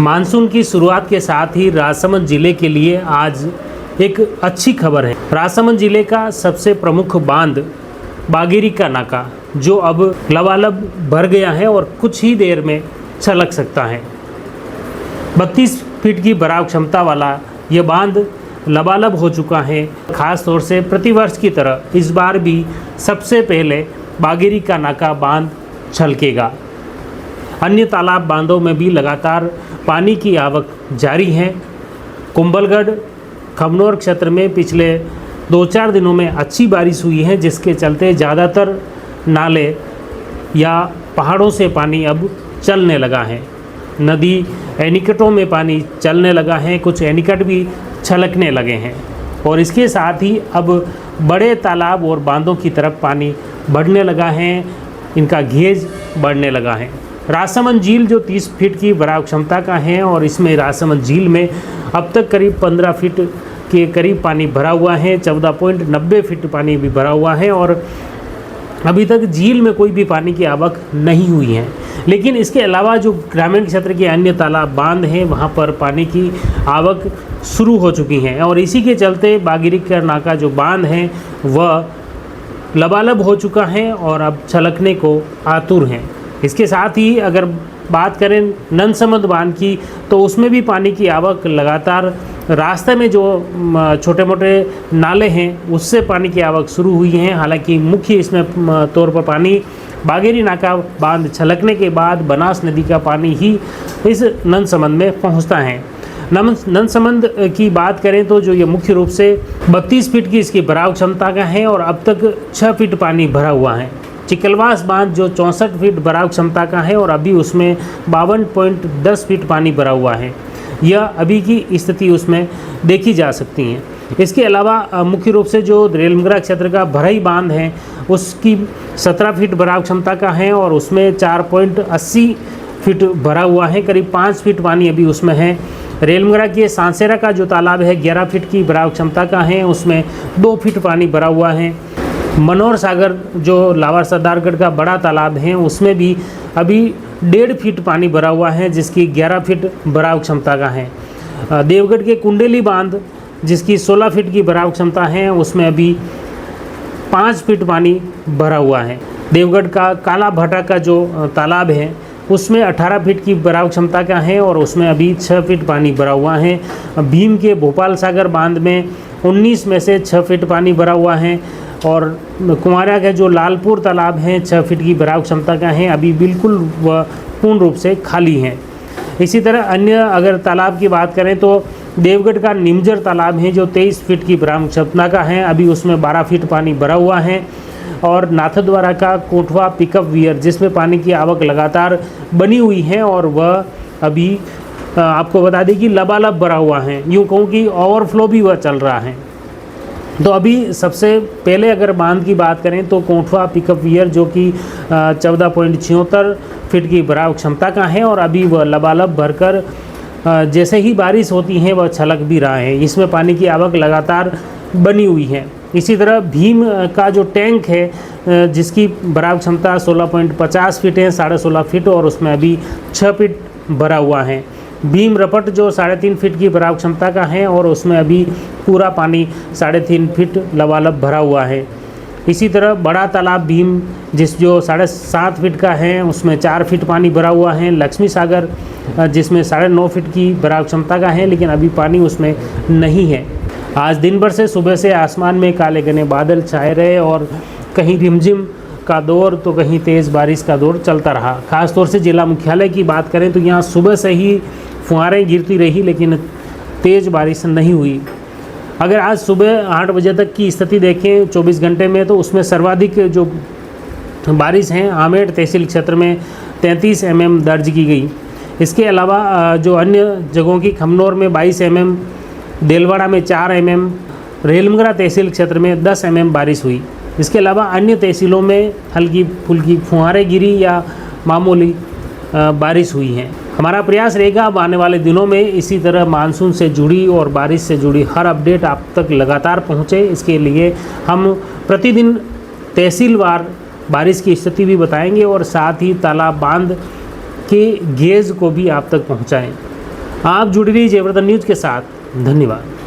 Monsoon की शुरुआत के साथ ही राजसमंद जिले के लिए आज एक अच्छी खबर है। राजसमंद जिले का सबसे प्रमुख बांध बागेरी का नाका जो अब लबालब भर गया है और कुछ ही देर में छलक सकता है। 32 फीट की भराव क्षमता वाला ये बांध लबालब हो चुका है। खास तौर से प्रतिवर्ष की तरह इस बार भी सबसे पहले बागेरी का नाका बांध छलकेगा। अन्य तालाब बांधों में भी लगातार पानी की आवक जारी है। कुंभलगढ़ खमनोर क्षेत्र में पिछले 2-4 दिनों में अच्छी बारिश हुई है, जिसके चलते ज़्यादातर नाले या पहाड़ों से पानी अब चलने लगा है। नदी एनीकटों में पानी चलने लगा है, कुछ एनीकट भी छलकने लगे हैं और इसके साथ ही अब बड़े तालाब और बांधों की तरफ पानी बढ़ने लगा है, इनका गेज बढ़ने लगा है। राजसमंद झील जो 30 फीट की भराव क्षमता का है और इसमें राजसमंद झील में अब तक करीब 15 फीट के करीब पानी भरा हुआ है। 14.90 फीट पानी भी भरा हुआ है और अभी तक झील में कोई भी पानी की आवक नहीं हुई है। लेकिन इसके अलावा जो ग्रामीण क्षेत्र के अन्य तालाब बांध हैं वहाँ पर पानी की आवक शुरू हो चुकी हैं और इसी के चलते बागेरी का नाका जो बांध है वह लबालब हो चुका है और अब छलकने को आतुर हैं। इसके साथ ही अगर बात करें ननसमंद बांध की तो उसमें भी पानी की आवक लगातार, रास्ते में जो छोटे मोटे नाले हैं उससे पानी की आवक शुरू हुई है। हालांकि मुख्य इसमें तौर पर पानी बागेरी नाका बांध छलकने के बाद बनास नदी का पानी ही इस ननसमंद में पहुंचता है। ननसमंद की बात करें तो जो ये मुख्य रूप से 32 फीट की इसकी भराव क्षमता का है और अब तक 6 फीट पानी भरा हुआ है। चिकलवास बांध जो 64 फीट भराव क्षमता का है और अभी उसमें 52.10 फीट पानी भरा हुआ है। यह अभी की स्थिति उसमें देखी जा सकती है। इसके अलावा मुख्य रूप से जो रेलमगरा क्षेत्र का भरई बांध है उसकी 17 फीट भराव क्षमता का है और उसमें 4.80 फीट भरा हुआ है। करीब 5 फीट पानी अभी उसमें है। रेलमगरा के सांसेरा का जो तालाब है 11 फीट की भराव क्षमता का है, उसमें 2 फीट पानी भरा हुआ है। मनोहर सागर जो लावर सरदारगढ़ का बड़ा तालाब है उसमें भी अभी 1.5 फीट पानी भरा हुआ है, जिसकी 11 फीट भराव क्षमता का है। देवगढ़ के कुंडेली बांध जिसकी 16 फीट की भराव क्षमता है उसमें अभी 5 फीट पानी भरा हुआ है। देवगढ़ का काला भटा का जो तालाब है उसमें 18 फीट की भराव क्षमता का है और उसमें अभी 6 फीट पानी भरा हुआ है। भीम के भोपाल सागर बांध में 19 में से 6 फीट पानी भरा हुआ है और कुमारिया का जो लालपुर तालाब है 6 फीट की भराव क्षमता का है, अभी बिल्कुल वह पूर्ण रूप से खाली है। इसी तरह अन्य अगर तालाब की बात करें तो देवगढ़ का निमजर तालाब है जो 23 फीट की भराव क्षमता का है, अभी उसमें 12 फीट पानी भरा हुआ है। और नाथद्वारा का कोठवा पिकअप वियर जिसमें पानी की आवक लगातार बनी हुई है और वह अभी आपको बता दें कि लबालब भरा हुआ है, यूँ कहूँ कि ओवरफ्लो भी वह चल रहा है। तो अभी सबसे पहले अगर बांध की बात करें तो कोठवा पिकअप वियर जो कि 14.76 फीट की भराव क्षमता का है और अभी वह लबालब भरकर जैसे ही बारिश होती है वह छलक भी रहा है। इसमें पानी की आवक लगातार बनी हुई है। इसी तरह भीम का जो टैंक है जिसकी भराव क्षमता 16.50 फीट है, 16.5 फीट और उसमें अभी 6 फीट भरा हुआ है। भीम रपट जो 3.5 फीट की भराव क्षमता का है और उसमें अभी पूरा पानी 3.5 फीट लबालब भरा हुआ है। इसी तरह बड़ा तालाब भीम जो 7.5 फीट का है उसमें 4 फीट पानी भरा हुआ है। लक्ष्मी सागर जिसमें 9.5 फीट की भराव क्षमता का है लेकिन अभी पानी उसमें नहीं है। आज दिन भर से सुबह से आसमान में काले घने बादल छाए रहे और कहीं रिमझिम का दौर तो कहीं तेज़ बारिश का दौर चलता रहा। खासतौर से जिला मुख्यालय की बात करें तो यहाँ सुबह से ही फुहारें गिरती रही लेकिन तेज़ बारिश नहीं हुई। अगर आज सुबह 8 बजे तक की स्थिति देखें 24 घंटे में तो उसमें सर्वाधिक जो बारिश हैं आमेर तहसील क्षेत्र में 33 mm दर्ज की गई। इसके अलावा जो अन्य जगहों की खमनोर में 22 mm, देलवाड़ा में 4 mm, रेलमगरा तहसील क्षेत्र में 10 mm बारिश हुई। इसके अलावा अन्य तहसीलों में हल्की फुल्की फुहारें गिरी या मामूली बारिश हुई है। हमारा प्रयास रहेगा अब आने वाले दिनों में इसी तरह मानसून से जुड़ी और बारिश से जुड़ी हर अपडेट आप तक लगातार पहुंचे। इसके लिए हम प्रतिदिन तहसीलवार बारिश की स्थिति भी बताएंगे और साथ ही तालाब बांध के गेज को भी आप तक पहुंचाएं। आप जुड़ी रहिए जयवर्धन न्यूज़ के साथ। धन्यवाद।